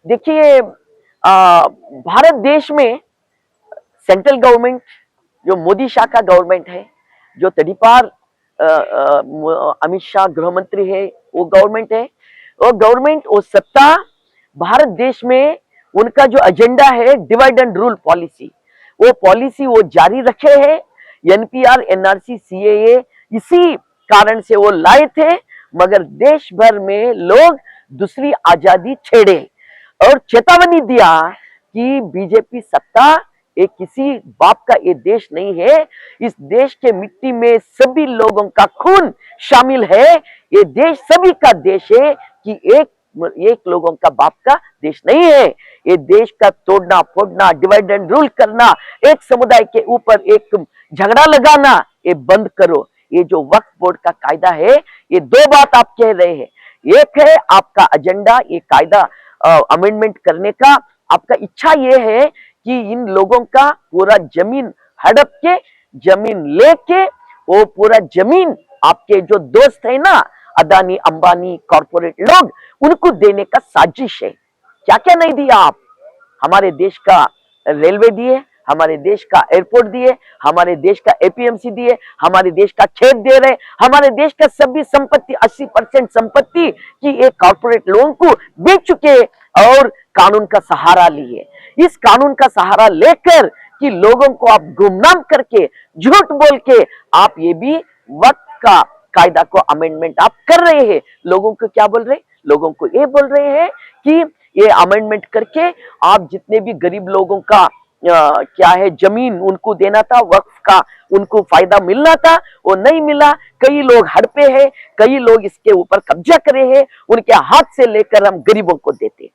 देखिए, भारत देश में सेंट्रल गवर्नमेंट, जो मोदी शाह का गवर्नमेंट है, जो तड़ीपार अमित शाह गृह मंत्री है, वो गवर्नमेंट है। वो गवर्नमेंट, वो सत्ता भारत देश में उनका जो एजेंडा है डिवाइड एंड रूल पॉलिसी, वो जारी रखे हैं। एनपीआर, एनआरसी, सीएए इसी कारण से वो लाए थे, मगर देश भर में लोग दूसरी आजादी छेड़े और चेतावनी दिया कि बीजेपी सत्ता एक किसी बाप का ये देश नहीं है। इस देश के मिट्टी में सभी लोगों का खून शामिल है। ये देश सभी का देश है कि एक लोगों का बाप का देश नहीं है। ये देश का तोड़ना फोड़ना, डिवाइड एंड रूल करना, एक समुदाय के ऊपर एक झगड़ा लगाना, ये बंद करो। ये जो वक्फ बोर्ड का कायदा है, ये दो बात आप कह रहे हैं। एक है आपका एजेंडा, ये कायदा अमेंडमेंट करने का आपका इच्छा ये है कि इन लोगों का पूरा जमीन हड़प के, जमीन लेके, वो पूरा जमीन आपके जो दोस्त है ना, अदानी, अंबानी, कॉर्पोरेट लोग, उनको देने का साजिश है। क्या क्या नहीं दिया आप? हमारे देश का रेलवे दिए, हमारे देश का एयरपोर्ट दिए, हमारे देश का एपीएमसी दिए, हमारे देश का खेत दे रहे, हमारे देश का सभी संपत्ति 80% संपत्ति की एक कॉर्पोरेट लोगों को बेच चुके और कानून का सहारा लिए। इस कानून का सहारा लेकर कि लोगों को आप गुमनाम करके, झूठ बोल के आप ये भी वक्त का कायदा को अमेंडमेंट आप कर रहे हैं। लोगों को क्या बोल रहे? लोगों को ये बोल रहे हैं कि ये अमेंडमेंट करके आप जितने भी गरीब लोगों का क्या है जमीन उनको देना था, वक्फ का उनको फायदा मिलना था, वो नहीं मिला। कई लोग हड़पे हैं, कई लोग इसके ऊपर कब्जा करे हैं, उनके हाथ से लेकर हम गरीबों को देते।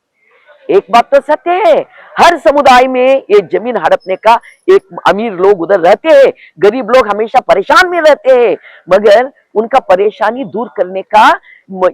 एक बात तो सत्य है, हर समुदाय में ये जमीन हड़पने का एक अमीर लोग उधर रहते हैं, गरीब लोग हमेशा परेशान में रहते हैं, मगर उनका परेशानी दूर करने का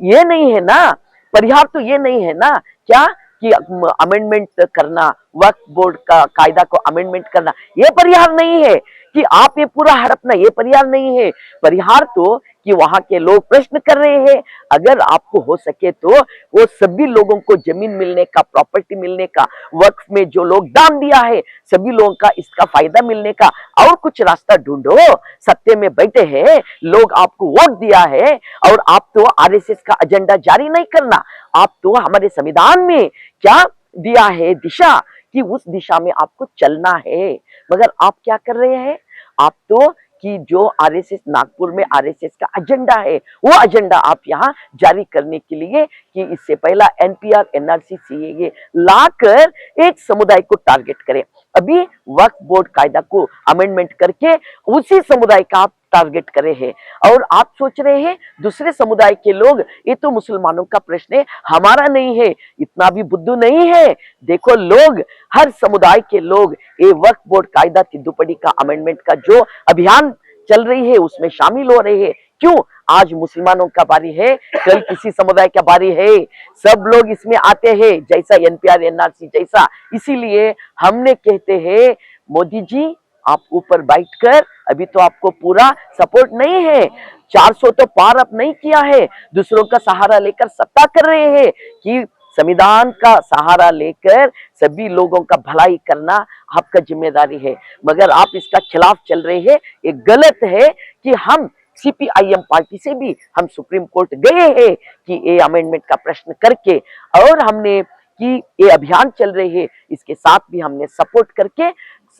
ये नहीं है ना, परिहार तो ये नहीं है ना क्या कि अमेंडमेंट करना, वक्फ बोर्ड का कायदा को अमेंडमेंट करना, ये परिहार नहीं है। कि आप ये पूरा हड़पना, ये परिहार नहीं है। परिहार तो कि वहां के लोग प्रश्न कर रहे हैं, अगर आपको हो सके तो वो सभी लोगों को जमीन मिलने का, प्रॉपर्टी मिलने का, वक्फ में जो लोग दान दिया है सभी लोगों का इसका फायदा मिलने का और कुछ रास्ता ढूंढो। सत्य में बैठे हैं लोग, आपको वोट दिया है और आप तो आरएसएस का एजेंडा जारी नहीं करना, आप तो हमारे संविधान में क्या दिया है दिशा, कि उस दिशा में आपको चलना है। मगर आप क्या कर रहे हैं? आप तो कि जो आरएसएस, नागपुर में आरएसएस का एजेंडा है, वो एजेंडा आप यहाँ जारी करने के लिए कि इससे पहला एनपीआर, एनआरसी, सीएए लाकर एक समुदाय को टारगेट करें। अभी वक्फ बोर्ड कायदा को अमेंडमेंट करके उसी समुदाय का आप टारगेट करे हैं और आप सोच रहे हैं दूसरे समुदाय के लोग, ये तो मुसलमानों का प्रश्न है, हमारा नहीं है। इतना भी बुद्धू नहीं है। देखो लोग, हर समुदाय के लोग ये वक्फ बोर्ड कायदा तिद्दुपड़ी का अमेंडमेंट का जो अभियान चल रही है उसमें शामिल हो रहे हैं। क्यों? आज मुसलमानों का बारी है, कल किसी समुदाय का बारी है, सब लोग इसमें आते हैं, जैसा एनपीआर, एनआरसी जैसा। इसीलिए हमने कहते हैं मोदी जी आप ऊपर बैठकर, अभी तो आपको पूरा सपोर्ट नहीं है, 400 तो पार अब नहीं किया है, दूसरों का सहारा लेकर सत्ता कर रहे हैं कि संविधान का सहारा लेकर सभी लोगों का भलाई करना आपका जिम्मेदारी है, मगर आप इसका खिलाफ चल रहे हैं। ये गलत है कि हम सीपीआईएम पार्टी से भी हम सुप्रीम कोर्ट गए हैं कि ये अमेंडमेंट का प्रश्न करके, और हमने कि ये अभियान चल रहे हैं इसके साथ भी हमने सपोर्ट करके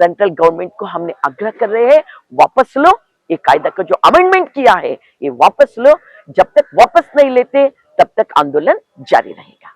सेंट्रल गवर्नमेंट को हमने आग्रह कर रहे हैं, वापस लो ये कायदा का जो अमेंडमेंट किया है, ये वापस लो। जब तक वापस नहीं लेते तब तक आंदोलन जारी रहेगा।